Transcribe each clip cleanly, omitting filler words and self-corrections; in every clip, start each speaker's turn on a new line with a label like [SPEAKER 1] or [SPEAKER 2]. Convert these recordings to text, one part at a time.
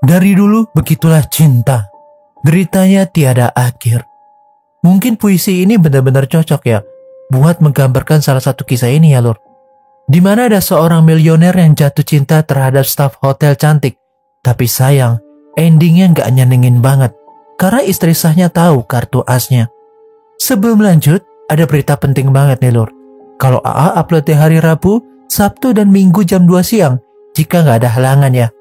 [SPEAKER 1] Dari dulu begitulah cinta, deritanya tiada akhir. Mungkin puisi ini benar-benar cocok ya buat menggambarkan salah satu kisah ini ya lur. Di mana ada seorang milioner yang jatuh cinta terhadap staf hotel cantik. Tapi sayang, endingnya gak nyenengin banget. Karena istri sahnya tahu kartu asnya. Sebelum lanjut, ada berita penting banget nih lur. Kalau AA upload di hari Rabu, Sabtu dan Minggu jam 2 siang. Jika gak ada halangan ya.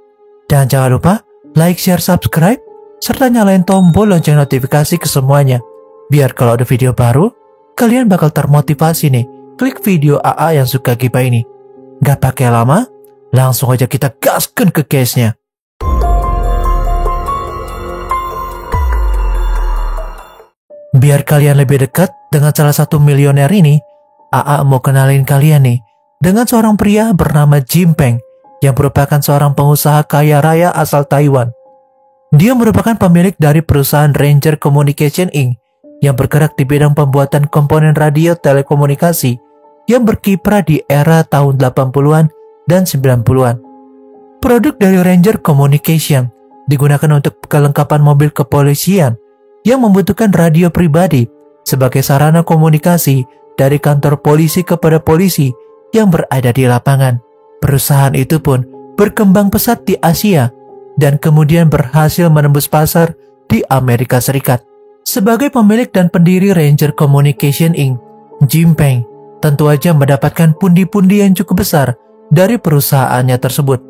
[SPEAKER 1] Dan jangan lupa like, share, subscribe, serta nyalain tombol lonceng notifikasi ke semuanya. Biar kalau ada video baru, kalian bakal termotivasi nih. Klik video AA yang suka gibah ini. Gak pakai lama, langsung aja kita gaskan ke case-nya. Biar kalian lebih dekat dengan salah satu milioner ini, AA mau kenalin kalian nih dengan seorang pria bernama Jim Peng yang merupakan seorang pengusaha kaya raya asal Taiwan. Dia merupakan pemilik dari perusahaan Ranger Communication Inc. yang bergerak di bidang pembuatan komponen radio telekomunikasi yang berkiprah di era tahun 80-an dan 90-an. Produk dari Ranger Communication digunakan untuk kelengkapan mobil kepolisian yang membutuhkan radio pribadi sebagai sarana komunikasi dari kantor polisi kepada polisi yang berada di lapangan. Perusahaan itu pun berkembang pesat di Asia dan kemudian berhasil menembus pasar di Amerika Serikat. Sebagai pemilik dan pendiri Ranger Communication Inc., Jim Peng tentu aja mendapatkan pundi-pundi yang cukup besar dari perusahaannya tersebut.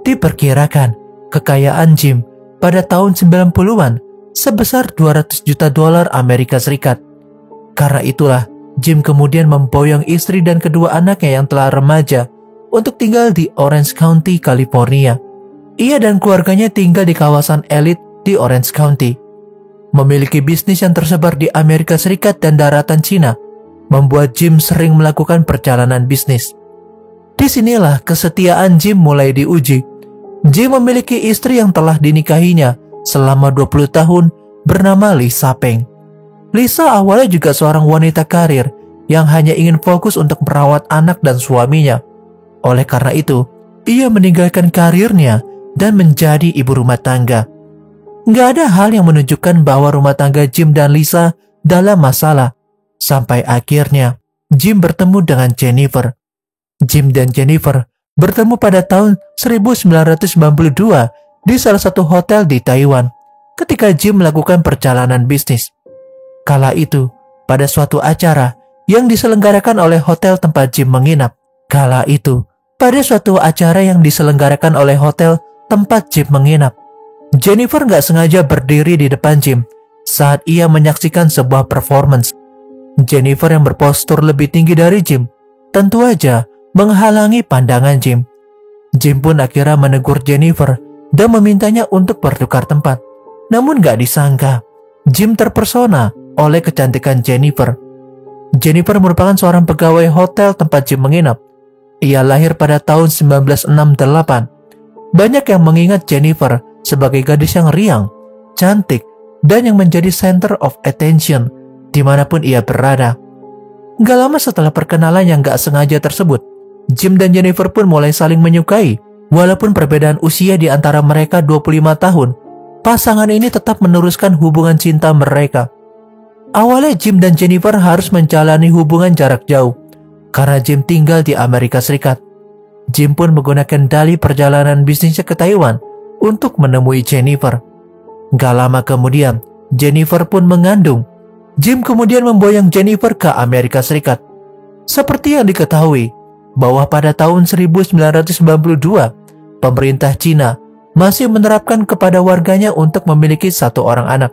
[SPEAKER 1] Diperkirakan kekayaan Jim pada tahun 90-an sebesar 200 juta dolar Amerika Serikat. Karena itulah Jim kemudian memboyong istri dan kedua anaknya yang telah remaja untuk tinggal di Orange County, California. Ia dan keluarganya tinggal di kawasan elit di Orange County. Memiliki bisnis yang tersebar di Amerika Serikat dan daratan Cina, membuat Jim sering melakukan perjalanan bisnis. Disinilah kesetiaan Jim mulai diuji. Jim memiliki istri yang telah dinikahinya selama 20 tahun bernama Lisa Peng. Lisa awalnya juga seorang wanita karir yang hanya ingin fokus untuk merawat anak dan suaminya. Oleh karena itu, ia meninggalkan karirnya dan menjadi ibu rumah tangga. Nggak ada hal yang menunjukkan bahwa rumah tangga Jim dan Lisa dalam masalah. Sampai akhirnya, Jim bertemu dengan Jennifer. Jim dan Jennifer bertemu pada tahun 1992 di salah satu hotel di Taiwan ketika Jim melakukan perjalanan bisnis. Kala itu, pada suatu acara yang diselenggarakan oleh hotel tempat Jim menginap. Jennifer nggak sengaja berdiri di depan Jim saat ia menyaksikan sebuah performance. Jennifer yang berpostur lebih tinggi dari Jim tentu aja menghalangi pandangan Jim. Jim pun akhirnya menegur Jennifer dan memintanya untuk bertukar tempat. Namun nggak disangka, Jim terpesona oleh kecantikan Jennifer. Jennifer merupakan seorang pegawai hotel tempat Jim menginap. Ia lahir pada tahun 1968. Banyak yang mengingat Jennifer sebagai gadis yang riang, cantik, dan yang menjadi center of attention dimanapun ia berada. Gak lama setelah perkenalan yang gak sengaja tersebut, Jim dan Jennifer pun mulai saling menyukai. Walaupun perbedaan usia di antara mereka 25 tahun, pasangan ini tetap meneruskan hubungan cinta mereka. Awalnya Jim dan Jennifer harus menjalani hubungan jarak jauh karena Jim tinggal di Amerika Serikat. Jim pun menggunakan dalih perjalanan bisnisnya ke Taiwan untuk menemui Jennifer. Gak lama kemudian, Jennifer pun mengandung. Jim kemudian memboyong Jennifer ke Amerika Serikat. Seperti yang diketahui, bahwa pada tahun 1992, pemerintah Cina masih menerapkan kepada warganya untuk memiliki satu orang anak.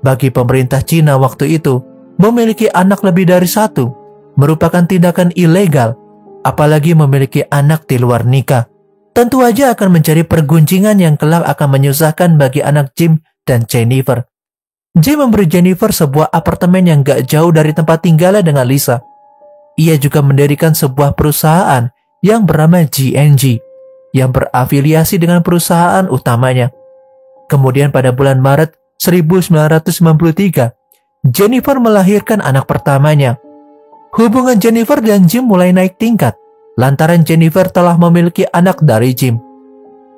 [SPEAKER 1] Bagi pemerintah Cina waktu itu, memiliki anak lebih dari satu merupakan tindakan ilegal, apalagi memiliki anak di luar nikah. Tentu aja akan menjadi pergunjingan yang kelak akan menyusahkan bagi anak Jim dan Jennifer. Jim memberi Jennifer sebuah apartemen yang gak jauh dari tempat tinggalnya dengan Lisa. Ia juga mendirikan sebuah perusahaan yang bernama GNG, yang berafiliasi dengan perusahaan utamanya. Kemudian pada bulan Maret 1993, Jennifer melahirkan anak pertamanya. Hubungan Jennifer dan Jim mulai naik tingkat, lantaran Jennifer telah memiliki anak dari Jim.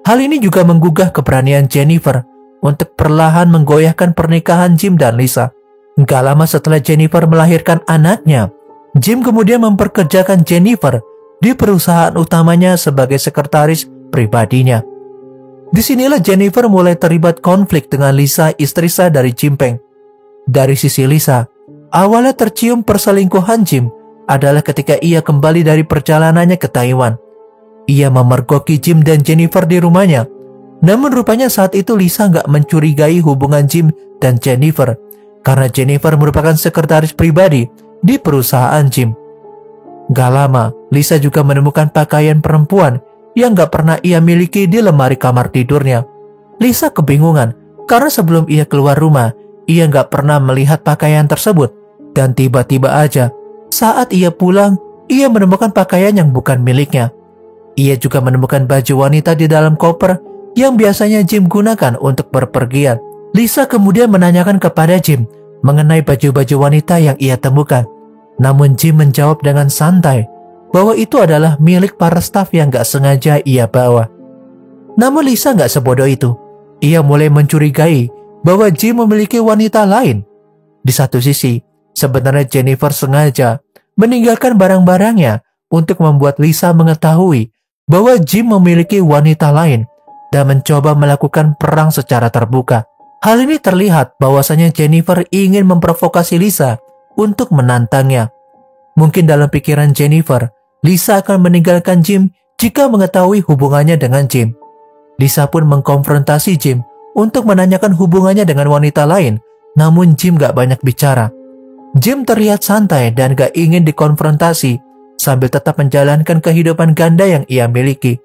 [SPEAKER 1] Hal ini juga menggugah keberanian Jennifer untuk perlahan menggoyahkan pernikahan Jim dan Lisa. Gak lama setelah Jennifer melahirkan anaknya, Jim kemudian memperkerjakan Jennifer di perusahaan utamanya sebagai sekretaris pribadinya. Disinilah Jennifer mulai terlibat konflik dengan Lisa, istri sah dari Jim Peng. Dari sisi Lisa, awalnya tercium perselingkuhan Jim adalah ketika ia kembali dari perjalanannya ke Taiwan. Ia memergoki Jim dan Jennifer di rumahnya. Namun rupanya saat itu Lisa nggak mencurigai hubungan Jim dan Jennifer karena Jennifer merupakan sekretaris pribadi di perusahaan Jim. Gak lama, Lisa juga menemukan pakaian perempuan yang gak pernah ia miliki di lemari kamar tidurnya. Lisa kebingungan karena sebelum ia keluar rumah, ia gak pernah melihat pakaian tersebut. Dan tiba-tiba aja, saat ia pulang, ia menemukan pakaian yang bukan miliknya. Ia juga menemukan baju wanita di dalam koper yang biasanya Jim gunakan untuk berpergian. Lisa kemudian menanyakan kepada Jim mengenai baju-baju wanita yang ia temukan. Namun Jim menjawab dengan santai bahwa itu adalah milik para staf yang gak sengaja ia bawa. Namun Lisa gak sebodoh itu. Ia mulai mencurigai bahwa Jim memiliki wanita lain. Di satu sisi, sebenarnya Jennifer sengaja meninggalkan barang-barangnya untuk membuat Lisa mengetahui bahwa Jim memiliki wanita lain dan mencoba melakukan perang secara terbuka. Hal ini terlihat bahwasanya Jennifer ingin memprovokasi Lisa untuk menantangnya. Mungkin dalam pikiran Jennifer, Lisa akan meninggalkan Jim jika mengetahui hubungannya dengan Jim. Lisa pun mengkonfrontasi Jim untuk menanyakan hubungannya dengan wanita lain, namun Jim gak banyak bicara. Jim terlihat santai dan gak ingin dikonfrontasi sambil tetap menjalankan kehidupan ganda yang ia miliki.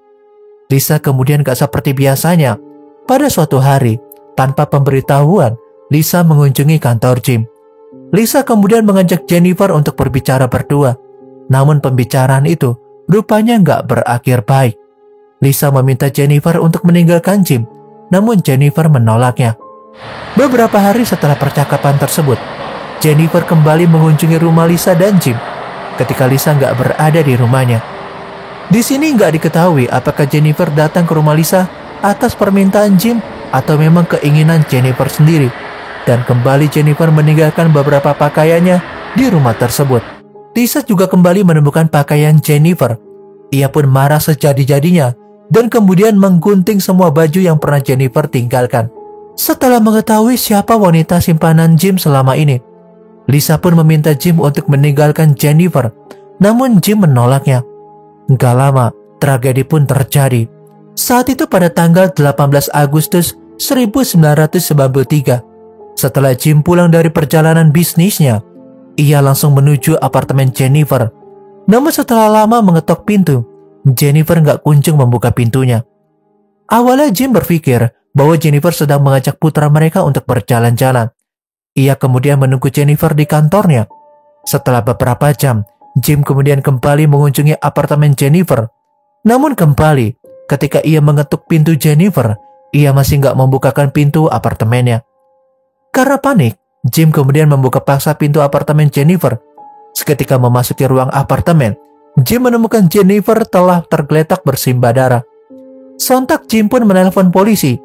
[SPEAKER 1] Lisa kemudian gak seperti biasanya. Pada suatu hari, tanpa pemberitahuan, Lisa mengunjungi kantor Jim. Lisa kemudian mengajak Jennifer untuk berbicara berdua. Namun pembicaraan itu rupanya gak berakhir baik. Lisa meminta Jennifer untuk meninggalkan Jim, namun Jennifer menolaknya. Beberapa hari setelah percakapan tersebut, Jennifer kembali mengunjungi rumah Lisa dan Jim ketika Lisa nggak berada di rumahnya. Di sini nggak diketahui apakah Jennifer datang ke rumah Lisa atas permintaan Jim atau memang keinginan Jennifer sendiri. Dan kembali Jennifer meninggalkan beberapa pakaiannya di rumah tersebut. Lisa juga kembali menemukan pakaian Jennifer. Ia pun marah sejadi-jadinya dan kemudian menggunting semua baju yang pernah Jennifer tinggalkan. Setelah mengetahui siapa wanita simpanan Jim selama ini, Lisa pun meminta Jim untuk meninggalkan Jennifer, namun Jim menolaknya. Gak lama, tragedi pun terjadi. Saat itu pada tanggal 18 Agustus 1993, setelah Jim pulang dari perjalanan bisnisnya, ia langsung menuju apartemen Jennifer. Namun setelah lama mengetok pintu, Jennifer gak kunjung membuka pintunya. Awalnya Jim berpikir bahwa Jennifer sedang mengajak putra mereka untuk berjalan-jalan. Ia kemudian menunggu Jennifer di kantornya. Setelah beberapa jam, Jim kemudian kembali mengunjungi apartemen Jennifer. Namun kembali, ketika ia mengetuk pintu Jennifer, ia masih nggak membukakan pintu apartemennya. Karena panik, Jim kemudian membuka paksa pintu apartemen Jennifer. Seketika memasuki ruang apartemen, Jim menemukan Jennifer telah tergeletak bersimbah darah. Sontak Jim pun menelpon polisi.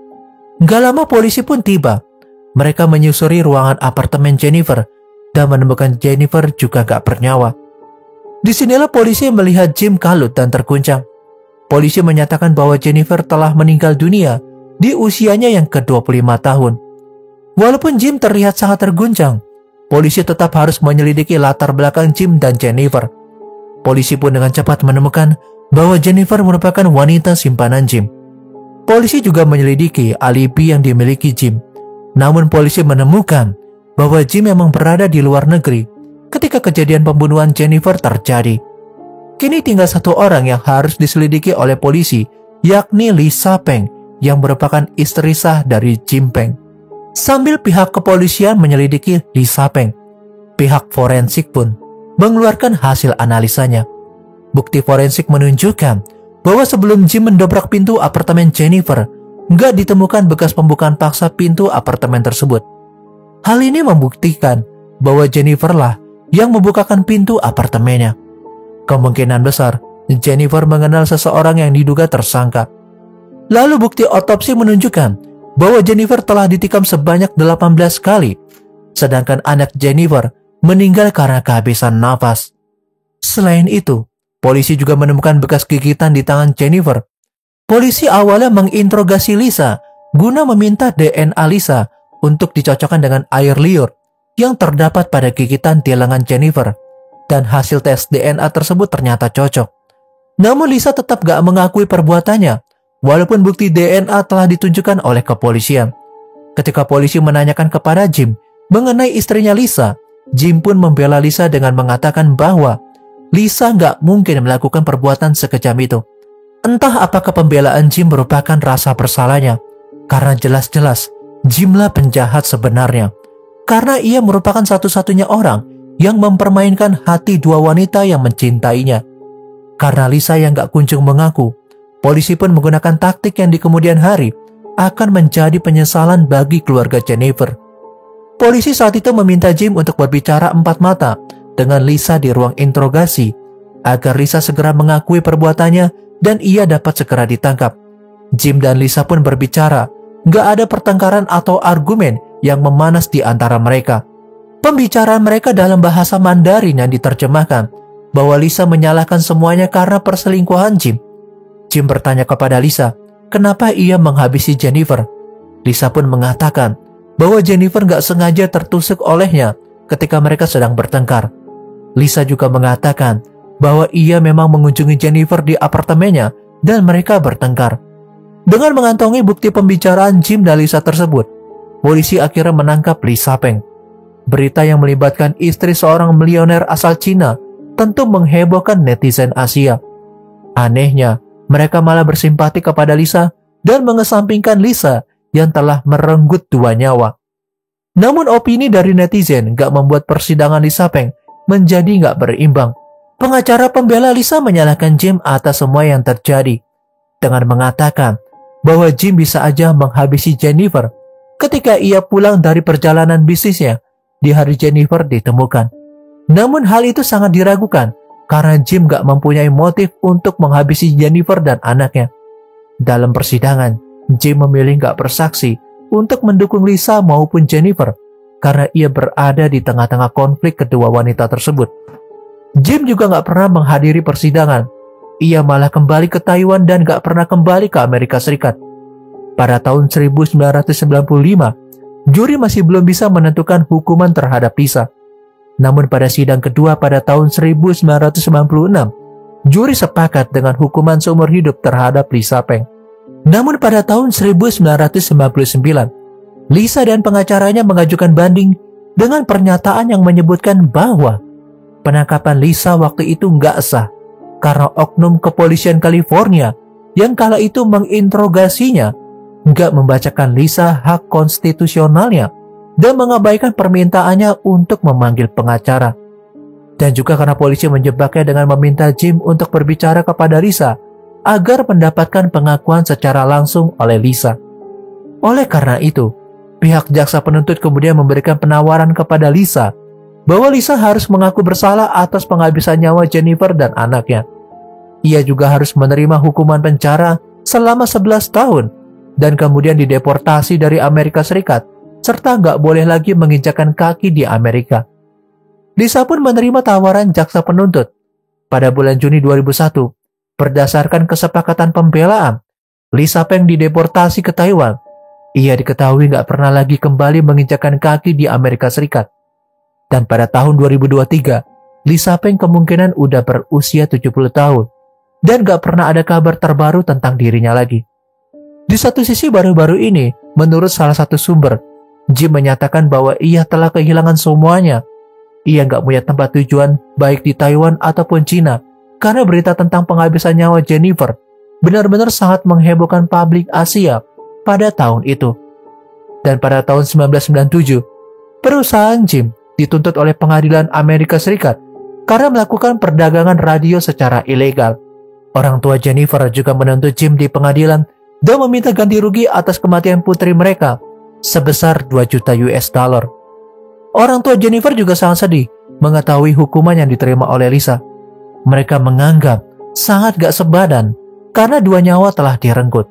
[SPEAKER 1] Nggak lama polisi pun tiba. Mereka menyusuri ruangan apartemen Jennifer dan menemukan Jennifer juga gak bernyawa. Disinilah polisi melihat Jim kalut dan terguncang. Polisi menyatakan bahwa Jennifer telah meninggal dunia di usianya yang ke-25 tahun. Walaupun Jim terlihat sangat terguncang, polisi tetap harus menyelidiki latar belakang Jim dan Jennifer. Polisi pun dengan cepat menemukan bahwa Jennifer merupakan wanita simpanan Jim. Polisi juga menyelidiki alibi yang dimiliki Jim. Namun polisi menemukan bahwa Jim memang berada di luar negeri ketika kejadian pembunuhan Jennifer terjadi. Kini tinggal satu orang yang harus diselidiki oleh polisi, yakni Lisa Peng yang merupakan istri sah dari Jim Peng. Sambil pihak kepolisian menyelidiki Lisa Peng, pihak forensik pun mengeluarkan hasil analisanya. Bukti forensik menunjukkan bahwa sebelum Jim mendobrak pintu apartemen Jennifer, nggak ditemukan bekas pembukaan paksa pintu apartemen tersebut. Hal ini membuktikan bahwa Jennifer lah yang membukakan pintu apartemennya. Kemungkinan besar, Jennifer mengenal seseorang yang diduga tersangka. Lalu bukti otopsi menunjukkan bahwa Jennifer telah ditikam sebanyak 18 kali, sedangkan anak Jennifer meninggal karena kehabisan nafas. Selain itu, polisi juga menemukan bekas gigitan di tangan Jennifer. Polisi awalnya menginterogasi Lisa guna meminta DNA Lisa untuk dicocokkan dengan air liur yang terdapat pada gigitan di lengan Jennifer, dan hasil tes DNA tersebut ternyata cocok. Namun Lisa tetap gak mengakui perbuatannya, walaupun bukti DNA telah ditunjukkan oleh kepolisian. Ketika polisi menanyakan kepada Jim mengenai istrinya Lisa, Jim pun membela Lisa dengan mengatakan bahwa Lisa gak mungkin melakukan perbuatan sekejam itu. Entah apakah pembelaan Jim merupakan rasa bersalahnya, karena jelas-jelas Jimlah penjahat sebenarnya, karena ia merupakan satu-satunya orang yang mempermainkan hati dua wanita yang mencintainya. Karena Lisa yang gak kunjung mengaku, polisi pun menggunakan taktik yang di kemudian hari akan menjadi penyesalan bagi keluarga Jennifer. Polisi saat itu meminta Jim untuk berbicara empat mata dengan Lisa di ruang interogasi, agar Lisa segera mengakui perbuatannya dan ia dapat segera ditangkap. Jim dan Lisa pun berbicara, gak ada pertengkaran atau argumen yang memanas di antara mereka. Pembicaraan mereka dalam bahasa Mandarin yang diterjemahkan, bahwa Lisa menyalahkan semuanya karena perselingkuhan Jim. Jim bertanya kepada Lisa, kenapa ia menghabisi Jennifer. Lisa pun mengatakan bahwa Jennifer gak sengaja tertusuk olehnya ketika mereka sedang bertengkar. Lisa juga mengatakan bahwa ia memang mengunjungi Jennifer di apartemennya dan mereka bertengkar. Dengan mengantongi bukti pembicaraan Jim dan Lisa tersebut, polisi akhirnya menangkap Lisa Peng. Berita yang melibatkan istri seorang milioner asal Cina tentu menghebohkan netizen Asia. Anehnya, mereka malah bersimpati kepada Lisa dan mengesampingkan Lisa yang telah merenggut dua nyawa. Namun opini dari netizen gak membuat persidangan Lisa Peng menjadi gak berimbang. Pengacara pembela Lisa menyalahkan Jim atas semua yang terjadi, dengan mengatakan bahwa Jim bisa aja menghabisi Jennifer ketika ia pulang dari perjalanan bisnisnya di hari Jennifer ditemukan. Namun hal itu sangat diragukan karena Jim gak mempunyai motif untuk menghabisi Jennifer dan anaknya. Dalam persidangan, Jim memilih gak bersaksi untuk mendukung Lisa maupun Jennifer karena ia berada di tengah-tengah konflik kedua wanita tersebut. Jim juga gak pernah menghadiri persidangan. Ia malah kembali ke Taiwan dan gak pernah kembali ke Amerika Serikat. Pada tahun 1995, juri masih belum bisa menentukan hukuman terhadap Lisa. Namun pada sidang kedua pada tahun 1996, juri sepakat dengan hukuman seumur hidup terhadap Lisa Peng. Namun pada tahun 1999, Lisa dan pengacaranya mengajukan banding dengan pernyataan yang menyebutkan bahwa penangkapan Lisa waktu itu nggak sah karena oknum kepolisian California yang kala itu menginterogasinya nggak membacakan Lisa hak konstitusionalnya dan mengabaikan permintaannya untuk memanggil pengacara. Dan juga karena polisi menjebaknya dengan meminta Jim untuk berbicara kepada Lisa agar mendapatkan pengakuan secara langsung oleh Lisa. Oleh karena itu, pihak jaksa penuntut kemudian memberikan penawaran kepada Lisa bahwa Lisa harus mengaku bersalah atas penghabisan nyawa Jennifer dan anaknya. Ia juga harus menerima hukuman penjara selama 11 tahun dan kemudian dideportasi dari Amerika Serikat serta nggak boleh lagi menginjakkan kaki di Amerika. Lisa pun menerima tawaran jaksa penuntut. Pada bulan Juni 2001, berdasarkan kesepakatan pembelaan, Lisa Peng dideportasi ke Taiwan. Ia diketahui nggak pernah lagi kembali menginjakkan kaki di Amerika Serikat. Dan pada tahun 2023, Lisa Peng kemungkinan udah berusia 70 tahun dan gak pernah ada kabar terbaru tentang dirinya lagi. Di satu sisi baru-baru ini, menurut salah satu sumber, Jim menyatakan bahwa ia telah kehilangan semuanya. Ia gak punya tempat tujuan baik di Taiwan ataupun Cina karena berita tentang penghabisan nyawa Jennifer benar-benar sangat menghebohkan publik Asia pada tahun itu. Dan pada tahun 1997, perusahaan Jim dituntut oleh pengadilan Amerika Serikat karena melakukan perdagangan radio secara ilegal. Orang tua Jennifer juga menuntut Jim di pengadilan dan meminta ganti rugi atas kematian putri mereka sebesar 2 juta US dollar. Orang tua Jennifer juga sangat sedih mengetahui hukuman yang diterima oleh Lisa. Mereka menganggap sangat gak sebadan karena 2 nyawa telah direnggut.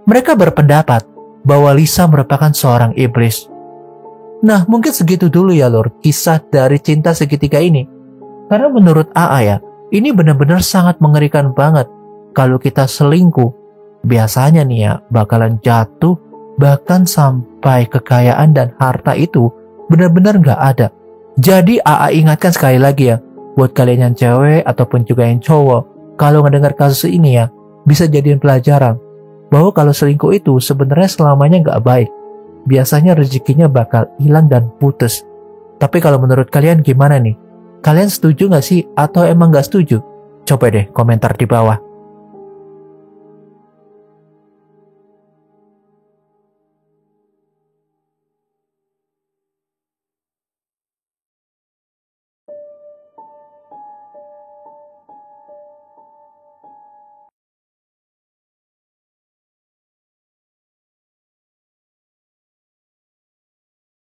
[SPEAKER 1] Mereka berpendapat bahwa Lisa merupakan seorang iblis. Nah, mungkin segitu dulu ya Lur, kisah dari cinta segitiga ini. Karena menurut AA ya, ini benar-benar sangat mengerikan banget. Kalau kita selingkuh, biasanya nih ya, bakalan jatuh, bahkan sampai kekayaan dan harta itu benar-benar gak ada. Jadi AA ingatkan sekali lagi ya, buat kalian yang cewek ataupun juga yang cowok, kalau ngedengar kasus ini ya, bisa jadiin pelajaran bahwa kalau selingkuh itu sebenarnya selamanya gak baik. Biasanya rezekinya bakal hilang dan putus. Tapi kalau menurut kalian gimana nih? Kalian setuju gak sih atau emang gak setuju? Coba deh komentar di bawah.